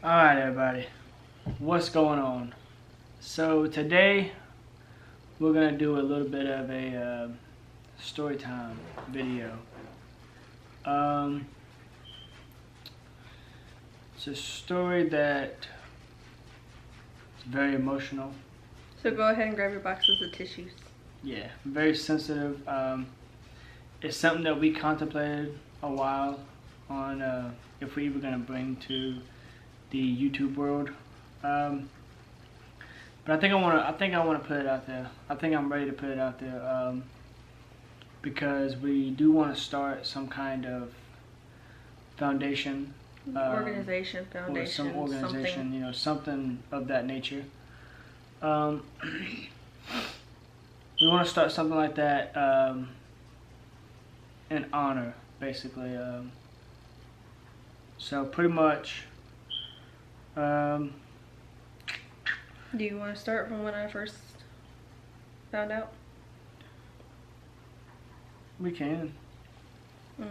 Alright everybody, what's going on? So today we're going to do a little bit of a story time video. It's a story that is very emotional. So go ahead and grab your boxes of tissues. Yeah, very sensitive. It's something that we contemplated a while on if we're even going to bring to the YouTube world, but I think I want to put it out there. I think I'm ready to put it out there because we do want to start some kind of foundation, Organization, foundation, or some organization, something. you know, something of that nature. We want to start something like that in honor, basically. So pretty much. Do you want to start from when I first found out? We can.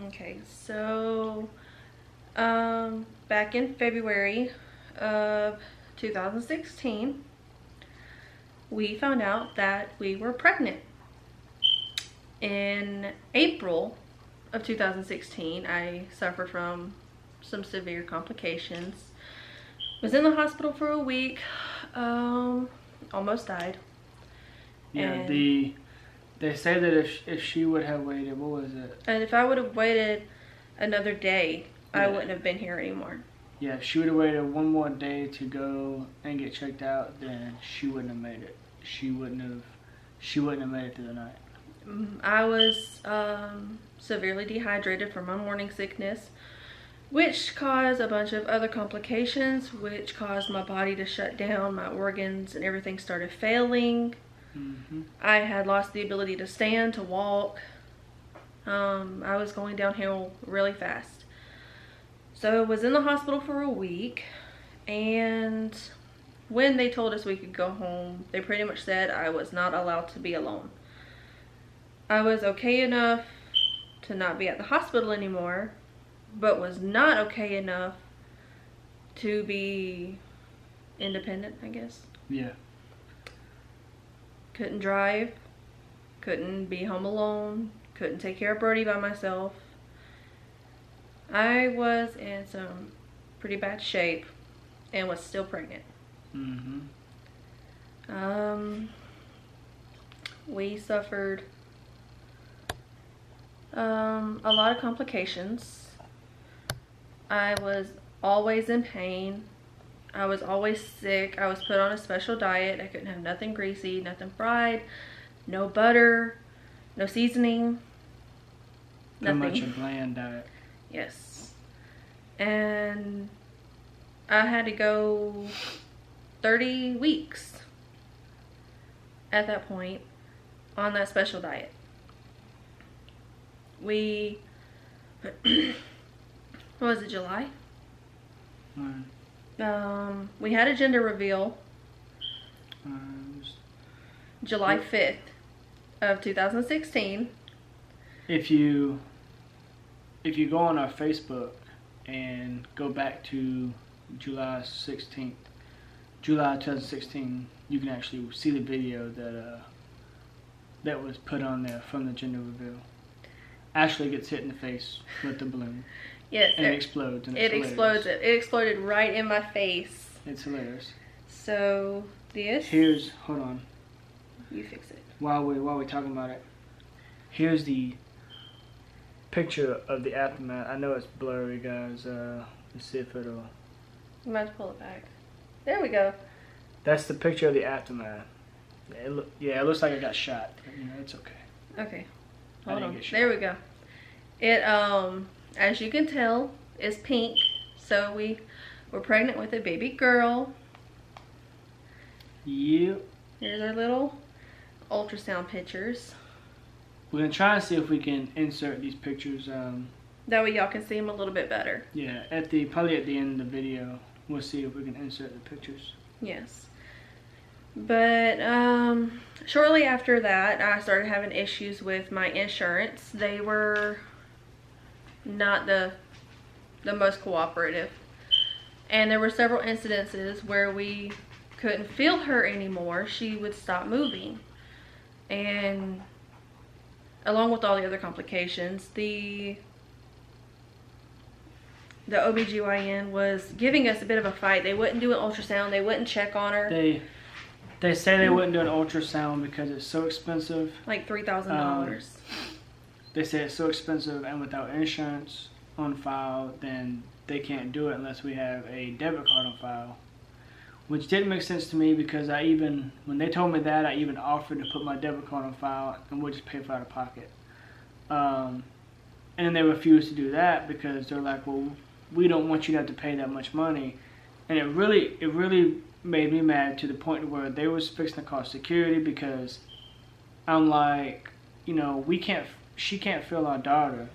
Okay, so back in February of 2016, we found out that we were pregnant. In April of 2016, I suffered from some severe complications. Was in the hospital for a week, almost died. Yeah, and they say that if she would have waited, what was it? And if I would have waited another day, Yeah. I wouldn't have been here anymore. Yeah, if she would have waited one more day to go and get checked out, then she wouldn't have made it. She wouldn't have made it through the night. I was severely dehydrated from my morning sickness, which caused a bunch of other complications, which caused my body to shut down. My organs and everything started failing. I had lost the ability to stand, to walk. I was going downhill really fast. So I was in the hospital for a week, and when they told us we could go home, they pretty much said I was not allowed to be alone. I was okay enough to not be at the hospital anymore, but was not okay enough to be independent, I guess. Yeah. Couldn't drive, couldn't be home alone, couldn't take care of Brody by myself. I was in some pretty bad shape and was still pregnant. We suffered a lot of complications. I was always in pain. I was always sick. I was put on a special diet. I couldn't have nothing greasy, nothing fried, no butter, no seasoning, nothing. Pretty much a bland diet. Yes. And I had to go 30 weeks at that point on that special diet. We, what was it, July? We had a gender reveal July 5th of 2016. If you go on our Facebook and go back to July 2016, you can actually see the video that was put on there from the gender reveal. Ashleigh gets hit in the face with the balloon. Yes. And it explodes. And it explodes. It exploded right in my face. It's hilarious. So this. Hold on. You fix it. While we talking about it, here's the picture of the aftermath. I know it's blurry, guys. Let's see if it'll. You might have to pull it back. There we go. That's the picture of the aftermath. It looks like I got shot. But, you know, it's okay. Okay. Hold on. Get shot. There we go. It as you can tell, is pink. So we were pregnant with a baby girl. Yep. Here's our little ultrasound pictures. We're gonna try and see if we can insert these pictures. That way y'all can see them a little bit better. Yeah, probably at the end of the video, we'll see if we can insert the pictures. Yes. But shortly after that, I started having issues with my insurance. They were not the most cooperative. And there were several incidences where we couldn't feel her anymore. She would stop moving. And along with all the other complications, the OBGYN was giving us a bit of a fight. They wouldn't do an ultrasound. They wouldn't check on her. They say they wouldn't do an ultrasound because it's so expensive. Like $3,000. They say it's so expensive, and without insurance on file, then they can't do it unless we have a debit card on file. Which didn't make sense to me because when they told me that, I even offered to put my debit card on file and we'll just pay for out of pocket. And then they refused to do that because they're like, well, we don't want you to have to pay that much money. And it really made me mad to the point where they was fixing to call security because I'm like, she can't feel our daughter.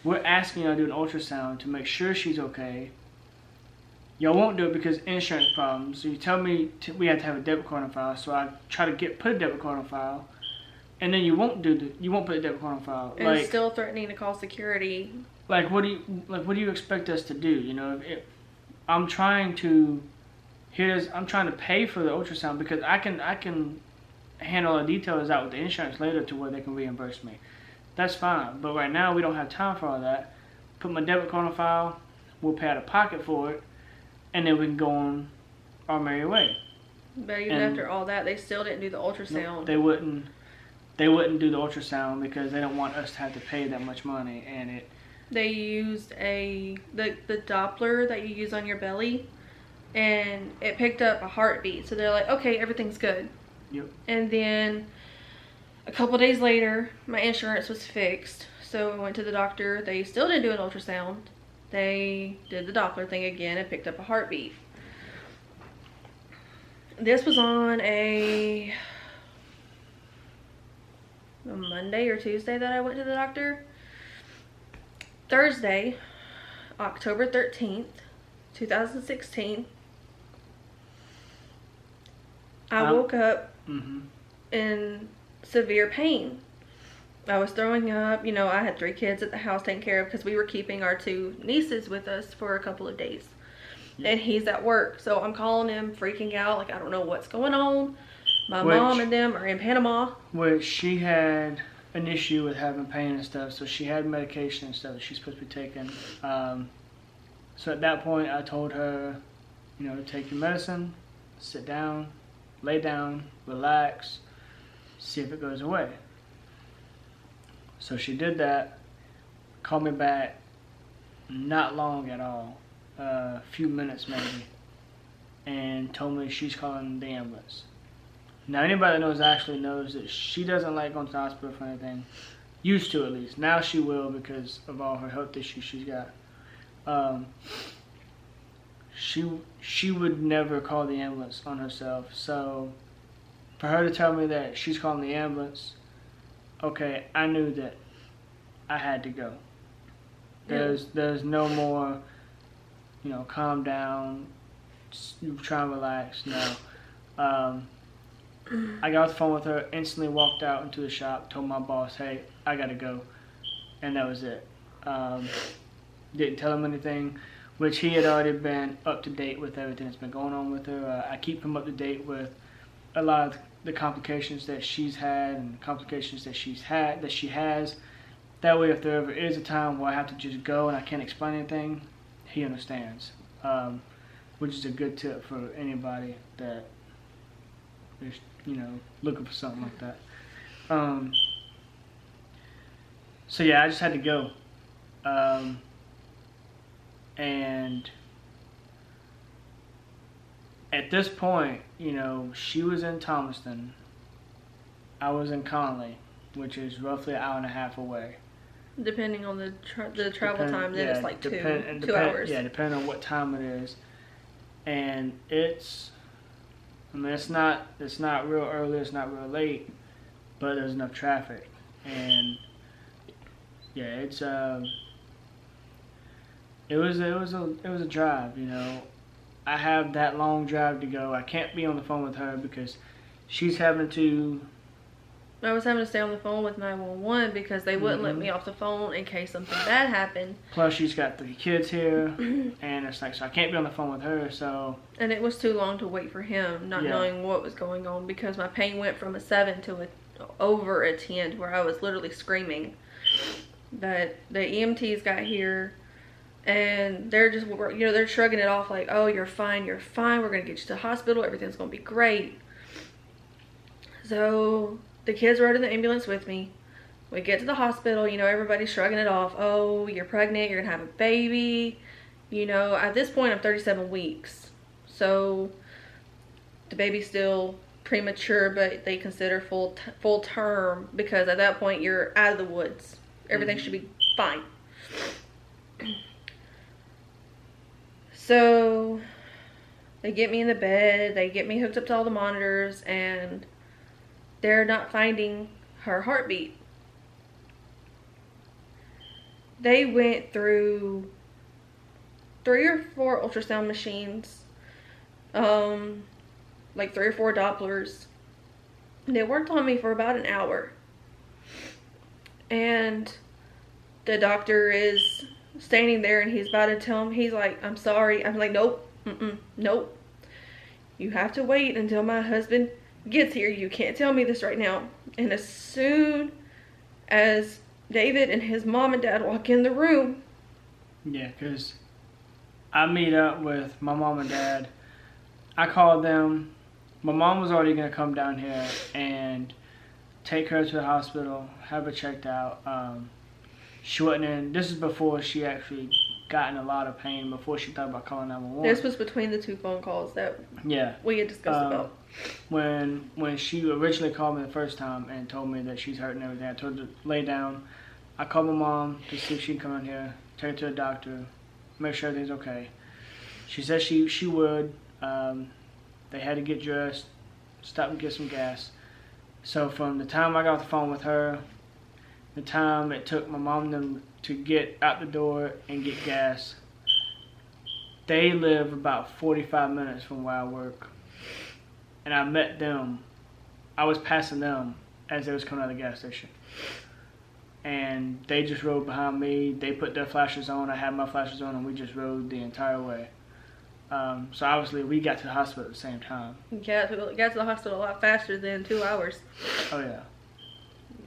We're asking y'all to do an ultrasound to make sure she's okay. Y'all won't do it because insurance problems. So you tell me we have to have a debit card on file. So I try to put a debit card on file, and then you won't put a debbit card on file. And still threatening to call security. What do you expect us to do? I'm trying to pay for the ultrasound because I can handle the details out with the insurance later to where they can reimburse me. That's fine. But right now we don't have time for all that. Put my debit card on file. We'll pay out of pocket for it. And then we can go on our merry way. But even after all that, they still didn't do the ultrasound. No, they wouldn't do the ultrasound because they don't want us to have to pay that much money. And they used the Doppler that you use on your belly, and it picked up a heartbeat. So they're like, okay, everything's good. Yep. And then a couple of days later, my insurance was fixed. So I went to the doctor. They still didn't do an ultrasound. They did the Doppler thing again and picked up a heartbeat. This was on a Monday or Tuesday that I went to the doctor. Thursday, October 13th, 2016, I woke up in severe pain. I was throwing up. I had 3 kids at the house taken care of because we were keeping our 2 nieces with us for a couple of days. Yeah. And he's at work. So I'm calling him, freaking out. Like, I don't know what's going on. My mom and them are in Panama. Which she had an issue with having pain and stuff. So she had medication and stuff that she's supposed to be taking. So at that point, I told her, to take your medicine, sit down, lay down, relax, see if it goes away. So she did that, called me back, not long at all, a few minutes maybe, and told me she's calling the ambulance. Now anybody that knows Ashleigh knows that she doesn't like going to the hospital for anything. Used to, at least. Now she will because of all her health issues she's got. She would never call the ambulance on herself. So for her to tell me that she's calling the ambulance, okay, I knew that I had to go. There's no more, calm down, try and relax. No. I got off the phone with her, instantly walked out into the shop, told my boss, hey, I gotta go. And that was it. Didn't tell him anything, which he had already been up to date with everything that's been going on with her. I keep him up to date with a lot of the complications that she's had and complications that she has. That way, if there ever is a time where I have to just go and I can't explain anything, he understands. Which is a good tip for anybody that is, looking for something like that. So yeah, I just had to go. And at this point, she was in Thomaston. I was in Conley, which is roughly an hour and a half away. Depending on the travel time, then it's like 2 hours. Yeah, depending on what time it is. And it's not real early, it's not real late, but there's enough traffic. And yeah, it was a drive, I have that long drive to go. I can't be on the phone with her because she's having to I was having to stay on the phone with 911 because they wouldn't let Mhm. me off the phone in case something bad happened. Plus, she's got 3 kids here, and it's like, so I can't be on the phone with her, so. And it was too long to wait for him, not Yeah. knowing what was going on, because my pain went from a 7 to over a 10, to where I was literally screaming. But the EMTs got here, and they're just, they're shrugging it off like, oh, you're fine, we're going to get you to the hospital, everything's going to be great. So the kids rode in the ambulance with me. We get to the hospital, everybody's shrugging it off. Oh, you're pregnant, you're going to have a baby. At this point, I'm 37 weeks. So the baby's still premature, but they consider full term, because at that point, you're out of the woods. Everything should be fine. So they get me in the bed, they get me hooked up to all the monitors, and they're not finding her heartbeat. They went through 3 or 4 ultrasound machines, like 3 or 4 Dopplers. And they worked on me for about an hour. And the doctor is standing there, and he's about to tell him, he's like, I'm sorry. I'm like, nope, nope. You have to wait until my husband gets here. You can't tell me this right now. And as soon as David and his mom and dad walk in the room. Yeah, because I meet up with my mom and dad. I called them. My mom was already going to come down here and take her to the hospital, have her checked out. She wasn't in. This is before she actually got in a lot of pain, before she thought about calling 911. This was between the 2 phone calls that we had discussed about. When she originally called me the first time and told me that she's hurt and everything, I told her to lay down. I called my mom to see if she can come in here, take her to a doctor, make sure everything's okay. She said she would. They had to get dressed, stop and get some gas. So from the time I got off the phone with her, the time it took my mom and them to get out the door and get gas, they live about 45 minutes from where I work. And I met them. I was passing them as they was coming out of the gas station. And they just rode behind me. They put their flashes on. I had my flashes on, and we just rode the entire way. So obviously we got to the hospital at the same time. Yeah, we got to the hospital a lot faster than 2 hours. Oh yeah.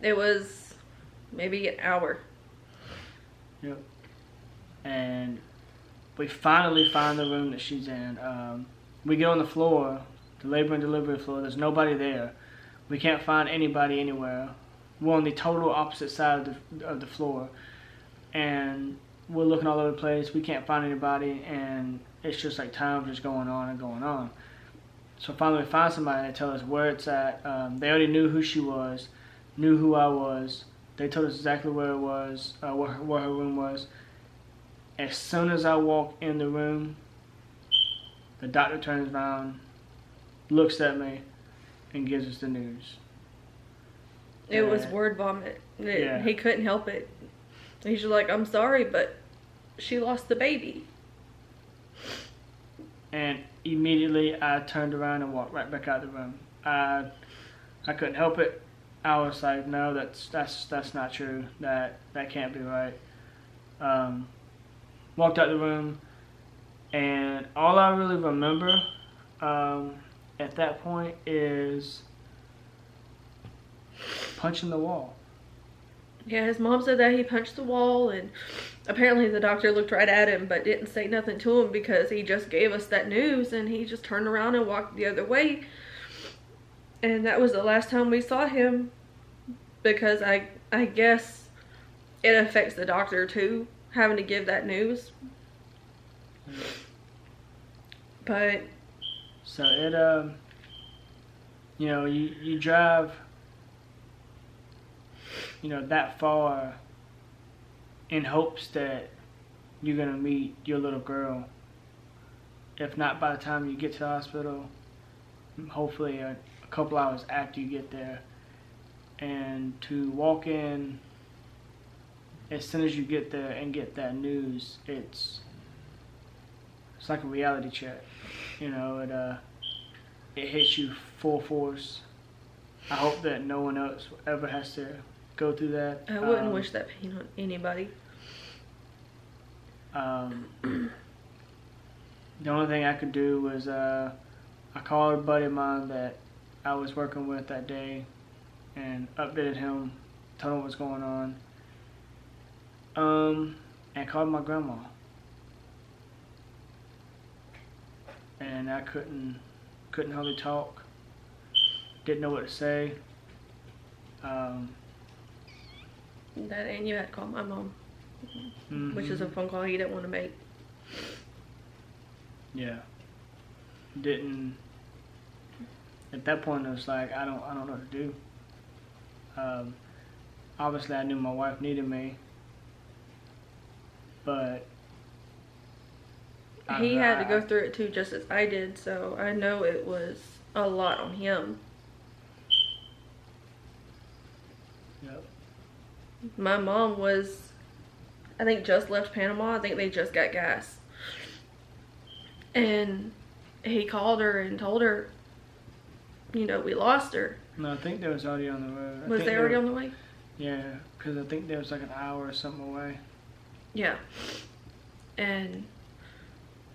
It was maybe an hour. Yep. And we finally find the room that she's in. We get on the floor, the labor and delivery floor. There's nobody there. We can't find anybody anywhere. We're on the total opposite side of the floor. And we're looking all over the place. We can't find anybody. And it's just like time just going on and going on. So finally we find somebody and they tell us where it's at. They already knew who she was, knew who I was. They told us exactly where it was, where her room was. As soon as I walk in the room, the doctor turns around, looks at me, and gives us the news. It was word vomit. Yeah. He couldn't help it. He's just like, I'm sorry, but she lost the baby. And immediately I turned around and walked right back out of the room. I couldn't help it. I was like, no, that's not true. That can't be right. Walked out the room, and all I really remember at that point is punching the wall. Yeah, his mom said that he punched the wall, and apparently the doctor looked right at him but didn't say nothing to him because he just gave us that news, and he just turned around and walked the other way. And that was the last time we saw him, because I guess it affects the doctor too, having to give that news. But so it you drive that far in hopes that you're gonna meet your little girl. If not by the time you get to the hospital, hopefully a couple hours after you get there. And to walk in as soon as you get there and get that news, it's like a reality check. It hits you full force, I hope that no one else ever has to go through that. I wouldn't wish that pain on anybody. The only thing I could do was I called a buddy of mine that I was working with that day and updated him, told him what's going on, and called my grandma. And I couldn't hardly talk, didn't know what to say. And you had to call my mom, which is a phone call you didn't want to make. Yeah. Didn't. At that point, it was like I don't know what to do. Obviously, I knew my wife needed me, but he had to go through it too, just as I did. So I know it was a lot on him. Yep. My mom was, I think, just left Panama. I think they just got gas. And he called her and told her, you know, we lost her. No, I think they was already on the road. Was they already on the way? Yeah, because I think there was like an hour or something away. Yeah. And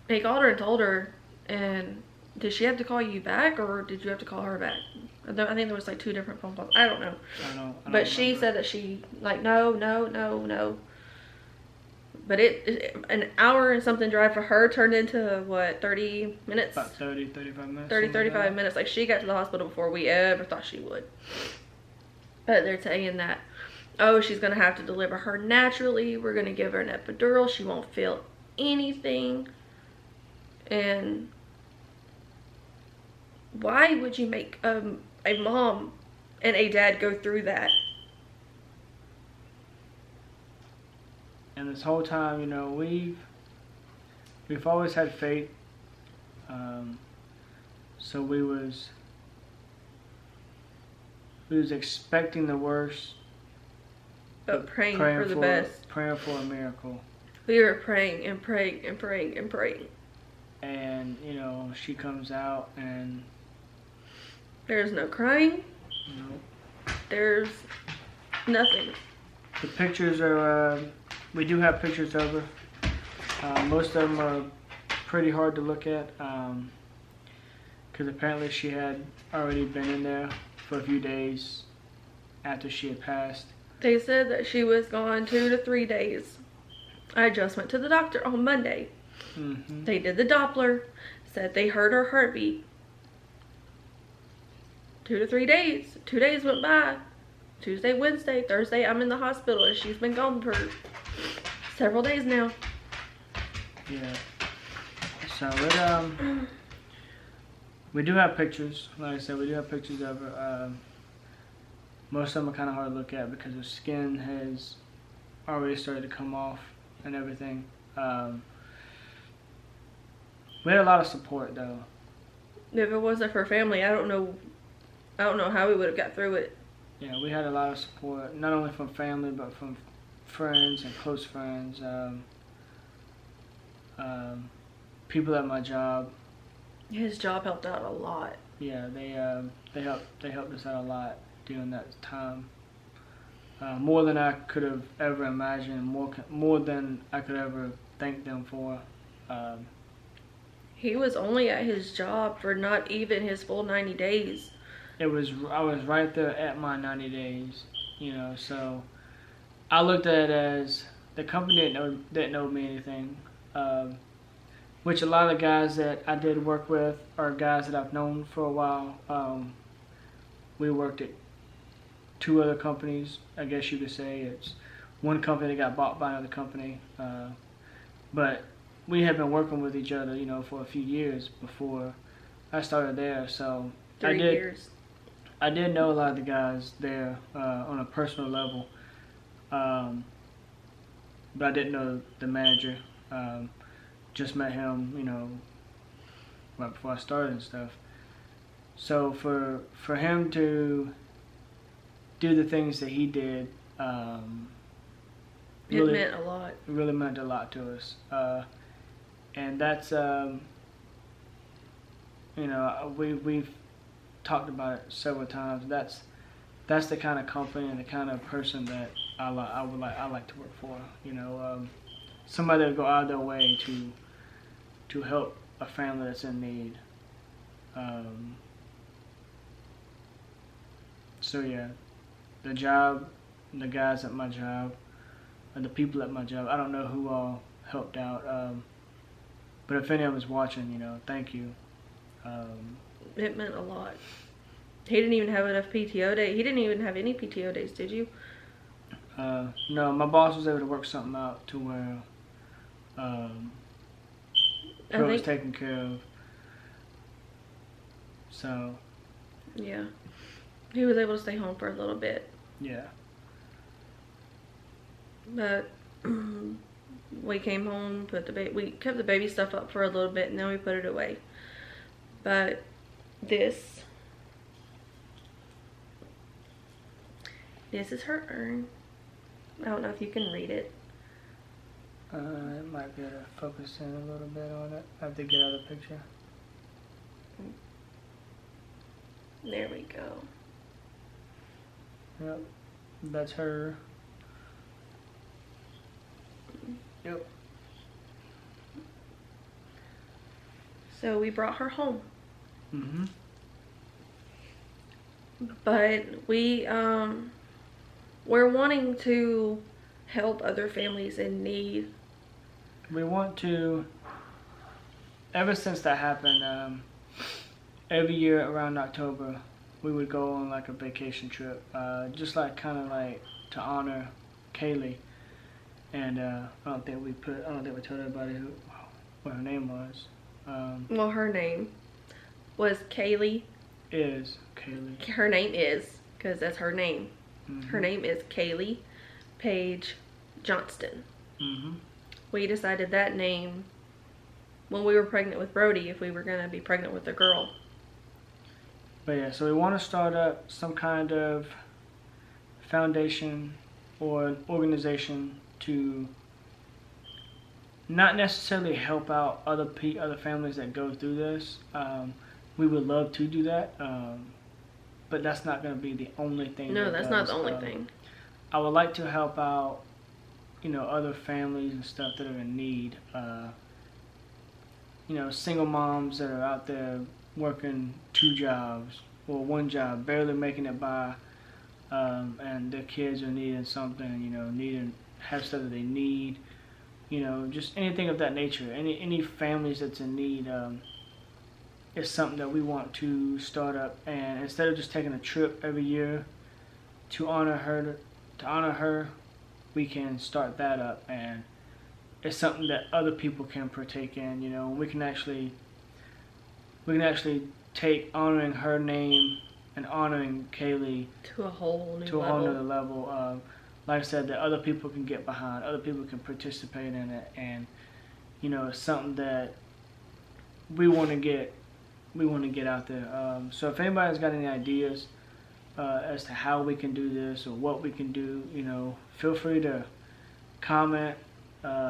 he called her and told her, and did she have to call you back, or did you have to call her back? I think there was like 2 different phone calls. I don't know. I don't but she remember. said that she, like, no. But an hour and something drive for her turned into, what, 30 minutes? About 30, 35 minutes. 35 minutes. Like, she got to the hospital before we ever thought she would. But they're saying that, oh, she's going to have to deliver her naturally. We're going to give her an epidural. She won't feel anything. And why would you make a mom and a dad go through that? And this whole time, you know, we've always had faith. So we was expecting the worst, But praying for the best. Praying for a miracle. We were praying and praying and praying and praying. And, you know, she comes out and... There's no crying. No. There's nothing. The pictures are... we do have pictures of her. Most of them are pretty hard to look at. Because apparently she had already been in there for a few days after she had passed. They said that she was gone 2 to 3 days. I just went to the doctor on Monday. Mm-hmm. They did the Doppler, said they heard her heartbeat. 2 to 3 days. 2 days went by. Tuesday, Wednesday, Thursday, I'm in the hospital, and she's been gone for several days now. Yeah. So we do have pictures. Like I said, we do have pictures of her. Most of them are kind of hard to look at because her skin has already started to come off and everything. We had a lot of support though. If it wasn't for family, I don't know how we would have got through it. Yeah, we had a lot of support, not only from family but from friends and close friends. People at my job. His job helped out a lot. Yeah, they helped us out a lot during that time. More than I could have ever imagined. More than I could ever thank them for. He was only at his job for not even his full 90 days. I was right there at my 90 days, you know. So I looked at it as the company didn't owe me anything. Which a lot of the guys that I did work with are guys that I've known for a while. We worked at 2 other companies, I guess you could say. It's one company that got bought by another company. But we had been working with each other, you know, for a few years before I started there. So 3 years. I did know a lot of the guys there on a personal level. But I didn't know the manager. Just met him, you know, right before I started and stuff. So for him to do the things that he did, It meant a lot. It really meant a lot to us. And that's, you know, talked about it several times. That's the kind of company and the kind of person that I like to work for. You know, somebody that will go out of their way to help a family that's in need. So yeah, the job, the guys at my job, and the people at my job. I don't know who all helped out, but if any of us watching, you know, thank you. It meant a lot. He didn't even have enough PTO days. He didn't even have any PTO days, did you? No, my boss was able to work something out to where it was taken care of. So. Yeah. He was able to stay home for a little bit. Yeah. But we came home, we kept the baby stuff up for a little bit, and then we put it away. But this is her urn. I don't know if you can read it. It might be able to focus in a little bit on it. I have to get out of the picture. There we go. Yep, that's her. Yep. So we brought her home. Mhm. But we're wanting to help other families in need. We want to. Ever since that happened, every year around October, we would go on like a vacation trip, just like kind of like to honor Kayleigh. And I don't think we told everybody what her name was. Well, her name was Kayleigh. Is Kayleigh. Her name is, because that's her name. Mm-hmm. Her name is Kayleigh Paige JOHNSTON. Mm-hmm. We decided that name when we were pregnant with Brody, if we were going to be pregnant with a girl. But yeah, so we want to start up some kind of foundation or an organization to not necessarily help out other families that go through this. We would love to do that, but that's not going to be the only thing. No, that's not the only thing. I would like to help out, you know, other families and stuff that are in need. You know, single moms that are out there working 2 jobs or 1 job, barely making it by, and their kids are needing something, you know, have stuff that they need, you know, just anything of that nature. Any families that's in need is something that we want to start up. And instead of just taking a trip every year to honor her, we can start that up, and it's something that other people can partake in. You know, we can actually take honoring her name and honoring Kayleigh to a whole nother level. Like I said, that other people can get behind, other people can participate in it, and you know, it's something that we want to get out there. So if anybody's got any ideas as to how we can do this or what we can do, you know, feel free to comment,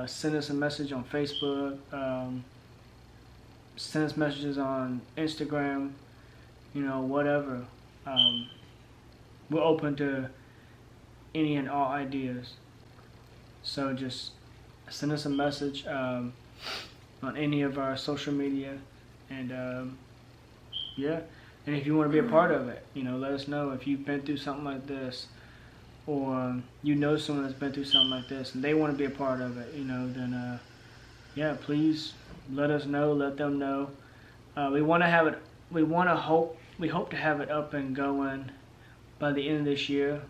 send us a message on Facebook, send us messages on Instagram, you know, whatever. We're open to any and all ideas. So just send us a message on any of our social media, and yeah. And if you want to be a part of it, you know, let us know if you've been through something like this, or you know someone that's been through something like this and they want to be a part of it, you know, then yeah, please let us know, let them know. We hope to have it up and going by the end of this year.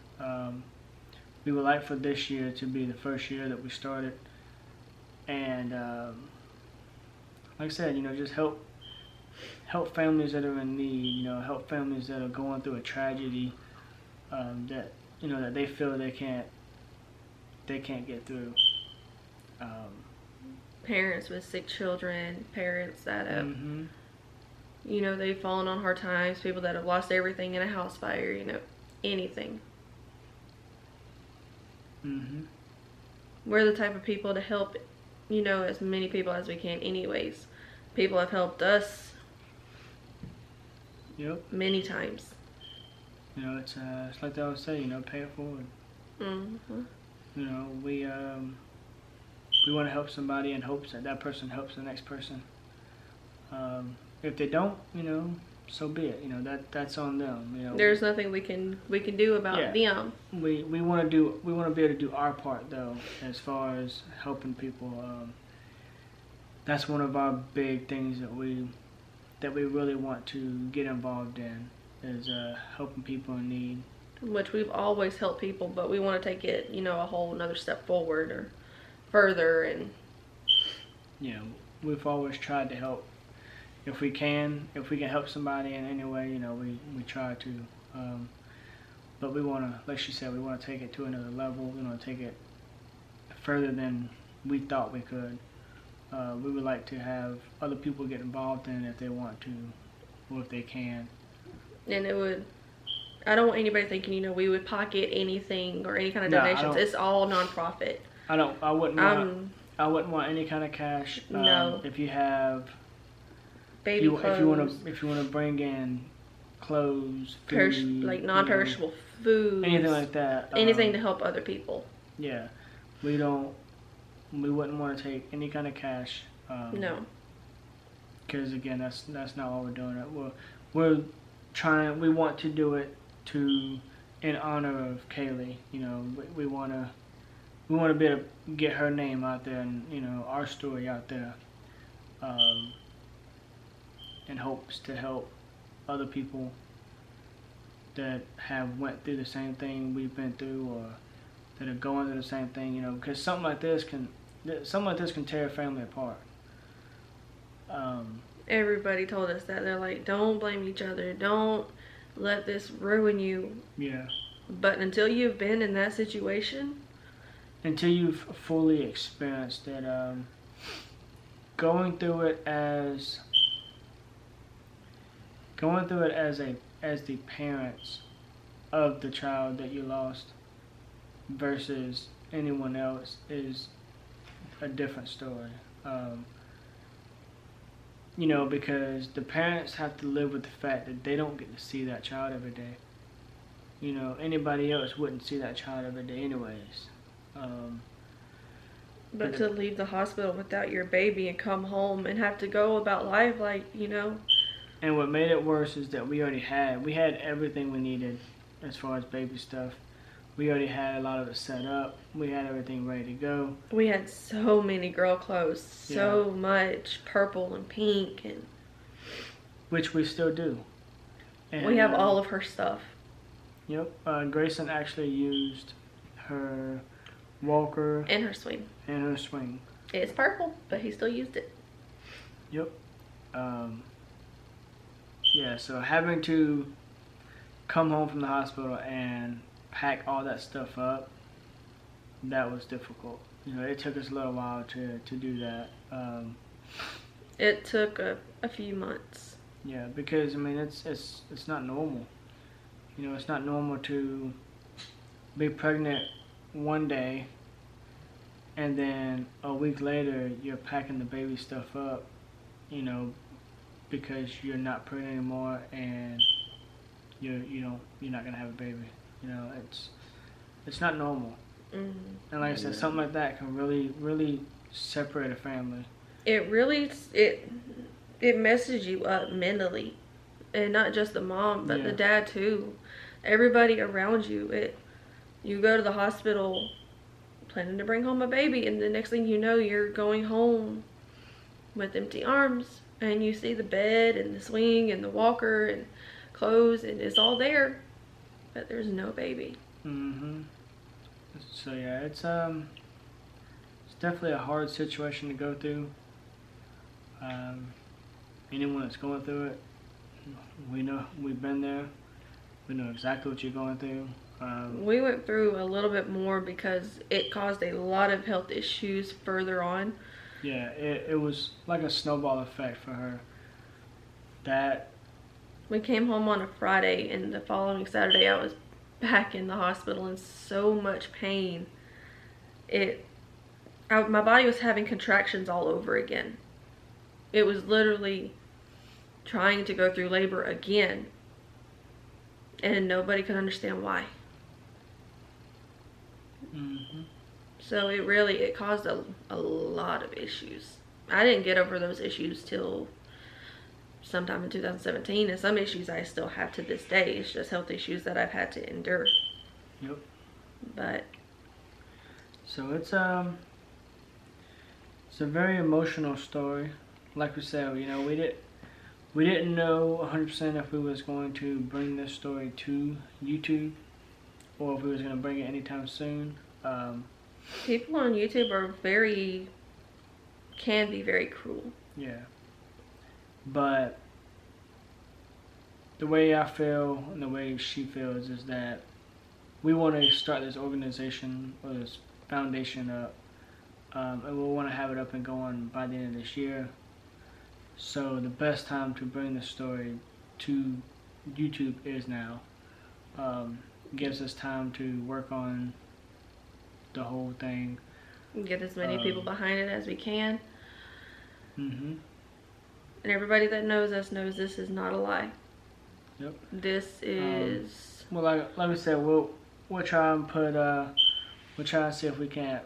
We would like for this year to be the first year that we started, and like I said, you know, just help families that are in need, you know, help families that are going through a tragedy, that, you know, that they feel they can't get through. Parents with sick children, parents that have, Mm-hmm. you know, they've fallen on hard times, people that have lost everything in a house fire, you know, anything. Mm-hmm. We're the type of people to help, you know, as many people as we can anyways. People have helped us Yep. Many times. You know, it's like they always say, you know, pay it forward. Mm-hmm. You know, we want to help somebody in hopes that that person helps the next person. If they don't, you know, so be it. You know, that's on them. You know, There's nothing we can do about them. We want to be able to do our part though, as far as helping people. That's one of our big things that we really want to get involved in, is helping people in need. Which we've always helped people, but we want to take it, you know, a whole another step forward or further. And you know, we've always tried to help if we can help somebody in any way. You know, we try to. But we want to, like she said, we want to take it to another level. We want to take it further than we thought we could. We would like to have other people get involved in it if they want to, or if they can. And it would, I don't want anybody thinking, you know, we would pocket anything or any kind of donations. It's all nonprofit. I wouldn't want any kind of cash. No. If you have baby clothes, if you want to bring in clothes, food, like non-perishable food, anything like that, anything to help other people. Yeah, we wouldn't want to take any kind of cash. No. Because again, that's not why we're doing it. We're trying. We want to do it in honor of Kayleigh. You know, we want to be able to get her name out there, and you know, our story out there, in hopes to help other people that have went through the same thing we've been through, or that are going through the same thing. You know, because something like this can tear a family apart. Everybody told us that. They're like, don't blame each other. Don't let this ruin you. Yeah. But until you've been in that situation, until you've fully experienced it, going through it as the parents of the child that you lost versus anyone else is a different story. You know, because the parents have to live with the fact that they don't get to see that child every day. You know, anybody else wouldn't see that child every day anyways. But to leave the hospital without your baby and come home and have to go about life like, you know. And what made it worse is that we had everything we needed as far as baby stuff. We already had a lot of it set up. We had everything ready to go. We had so many girl clothes, so much purple and pink, and which we still do. And we have all of her stuff. Yep. Grayson actually used her walker and her swing. It's purple, but he still used it. Yep. Yeah, so having to come home from the hospital and pack all that stuff up, that was difficult. You know, it took us a little while to do that. It took a few months. Yeah, because I mean it's not normal. You know, it's not normal to be pregnant one day and then a week later you're packing the baby stuff up, you know, because you're not pregnant anymore and you're not gonna have a baby. You know, it's not normal. Mm-hmm. And like I said, something like that can really separate a family. It really it messes you up mentally, and not just the mom, but the dad too. Everybody around you. You go to the hospital planning to bring home a baby, and the next thing you know, you're going home with empty arms, and you see the bed and the swing and the walker and clothes, and it's all there, but there's no baby. Mm-hmm. So yeah, it's definitely a hard situation to go through. Anyone that's going through it, we know, we've been there. We know exactly what you're going through. We went through a little bit more because it caused a lot of health issues further on. Yeah, it was like a snowball effect for her. That we came home on a Friday, and the following Saturday I was back in the hospital in so much pain. My body was having contractions all over again. It was literally trying to go through labor again. And nobody could understand why. Mm-hmm. So it caused a lot of issues. I didn't get over those issues till sometime in 2017, and some issues I still have to this day. It's just health issues that I've had to endure. Yep. But so it's a very emotional story. Like we said, you know, we didn't know 100% if we was going to bring this story to YouTube or if we was going to bring it anytime soon. People on YouTube can be very cruel. Yeah. But the way I feel and the way she feels is that we want to start this organization or this foundation up, and we want to have it up and going by the end of this year. So the best time to bring the story to YouTube is now. Gives us time to work on the whole thing. Get as many people behind it as we can. Mm-hmm. And everybody that knows us knows this is not a lie. Yep. This is... well, like we said, we'll try and put, we'll try and see if we can't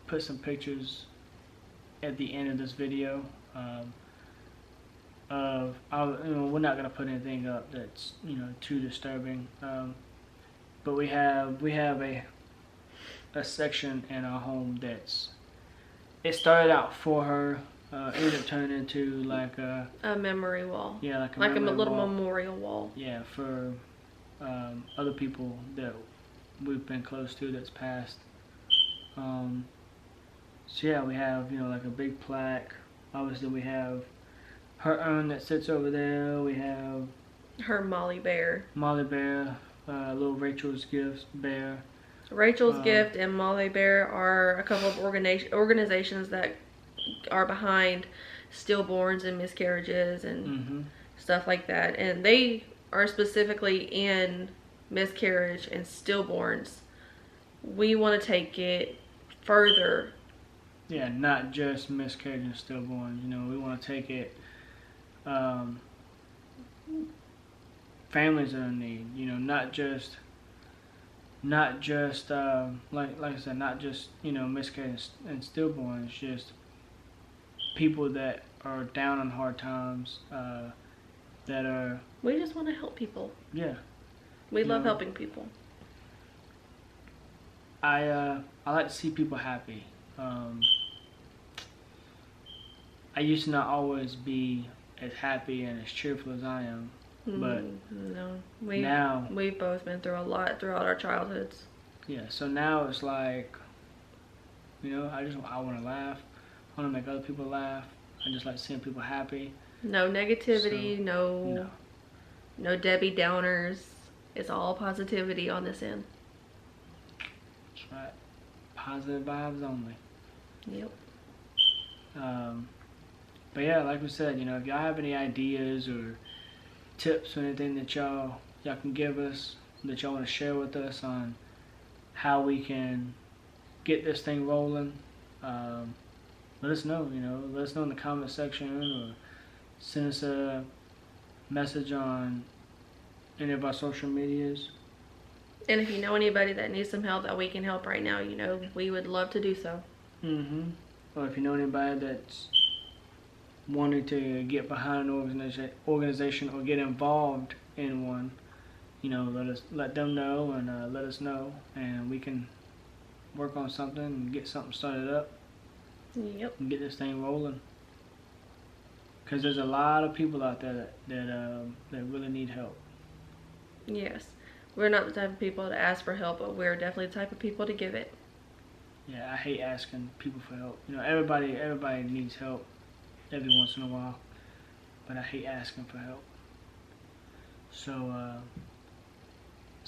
put some pictures at the end of this video. We're not gonna put anything up that's, you know, too disturbing. But we have a section in our home it started out for her, ended up turning into like a memory wall. Yeah, like a little wall. memorial wall. Yeah, for other people that we've been close to that's passed. So yeah, we have, you know, like a big plaque. Obviously, we have her urn that sits over there. We have her Molly Bear. Little Rachel's Gifts bear. Rachel's Gift and Molly Bear are a couple of organizations that are behind stillborns and miscarriages and stuff like that. And they are specifically in miscarriage and stillborns. We want to take it further. Yeah, not just miscarriage and stillborns. You know, we want to take it families that are in need. You know, not just like I said, not just, you know, miscarriage and stillborns, just people that are down on hard times, that are... We just want to help people. Yeah. We love helping people. I like to see people happy. I used to not always be as happy and as cheerful as I am, but no, we've both been through a lot throughout our childhoods. Yeah, so now it's like, you know, I want to laugh. I want to make other people laugh. I just like seeing people happy. No negativity, no Debbie Downers. It's all positivity on this end. That's right. Positive vibes only. Yep. But yeah, like we said, you know, if y'all have any ideas or tips or anything that y'all can give us, that y'all want to share with us on how we can get this thing rolling, let us know. You know, let us know in the comment section or send us a message on any of our social medias. And if you know anybody that needs some help that we can help right now, you know, we would love to do so. Or if you know anybody that's wanting to get behind an organization or get involved in one, you know, let them know and let us know, and we can work on something and get something started up. Yep. And get this thing rolling. Because there's a lot of people out there that really need help. Yes. We're not the type of people to ask for help, but we're definitely the type of people to give it. Yeah, I hate asking people for help. You know, everybody needs help every once in a while, but I hate asking for help. So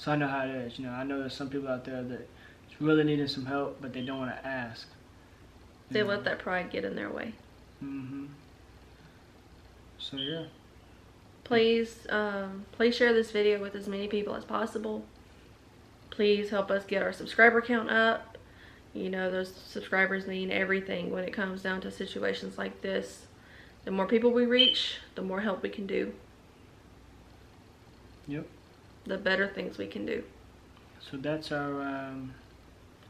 I know how it is. You know, I know there's some people out there that really needing some help, but they don't want to ask. They let that pride get in their way. So yeah. Please share this video with as many people as possible. Please help us get our subscriber count up. You know, those subscribers mean everything when it comes down to situations like this. The more people we reach, the more help we can do. Yep. The better things we can do. So that's our, I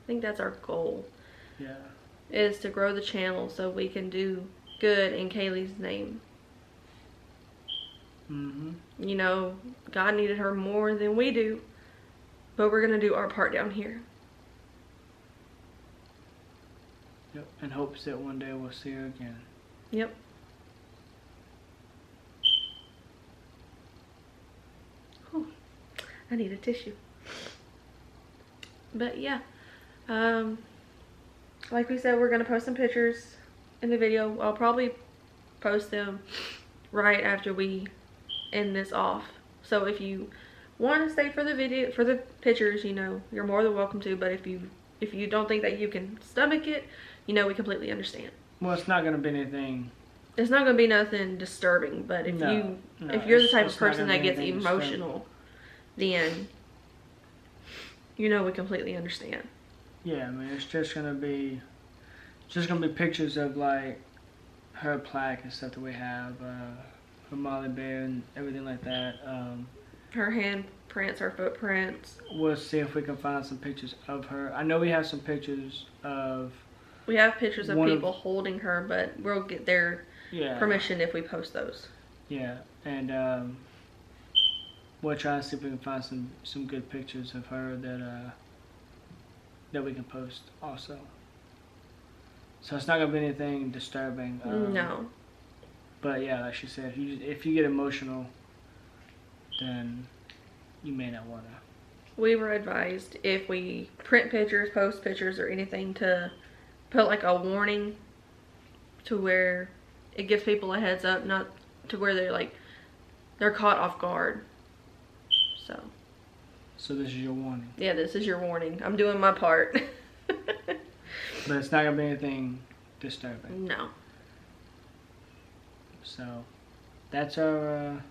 think that's our goal. yeah. Is to grow the channel so we can do good in Kayleigh's name. You know, God needed her more than we do, but we're going to do our part down here. Yep. In hopes that one day we'll see her again. Yep. Whew. I need a tissue. But yeah, like we said, we're going to post some pictures in the video. I'll probably post them right after we end this off. So if you want to stay for the video, for the pictures, you know, you're more than welcome to. But if you don't think that you can stomach it, you know, we completely understand. Well, it's not going to be anything. It's not going to be nothing disturbing. But if if you're the type of person that gets emotional, then you know we completely understand. Yeah, I mean, it's just going to be pictures of like her plaque and stuff that we have, her Molly Bear and everything like that. Her handprints, her footprints. We'll see if we can find some pictures of her. I know we have some pictures of. We have pictures of people holding her, but we'll get their permission if we post those. Yeah, and we'll try to see if we can find some good pictures of her that we can post also. So it's not gonna be anything disturbing. No. But yeah, like she said, if you get emotional, then you may not wanna. We were advised if we print pictures, post pictures, or anything to put like a warning to where it gives people a heads up, not to where they're caught off guard. So this is your warning. Yeah, this is your warning. I'm doing my part. But it's not gonna be anything disturbing. No. So that's our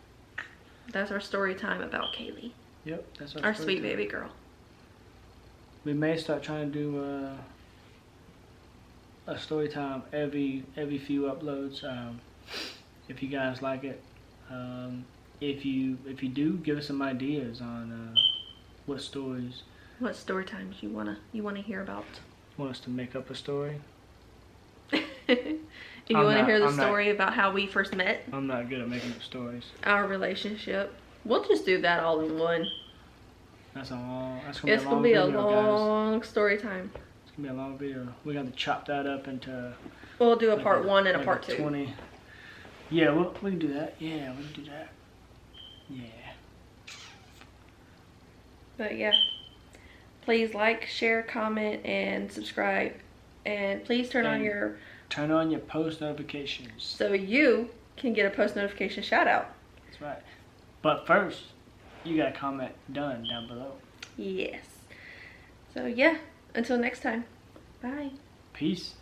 story time about Kayleigh. Yep, that's our sweet baby girl. We may start trying to do a story time every few uploads. If you guys like it, if you do, give us some ideas on what story times you wanna hear about. Want us to make up a story? If you want to hear the story about how we first met. I'm not good at making up stories. Our relationship. We'll just do that all in one. It's gonna be a long story time. It's gonna be a long video. We got to chop that up into. We'll do a part 1 and a part 2. 20. Yeah, we can do that. Yeah, we can do that. Yeah. But yeah, please like, share, comment, and subscribe, and please turn on your post notifications so you can get a post notification shout out. That's right. But first, you got a comment done down below. Yes. So yeah, until next time. Bye. Peace.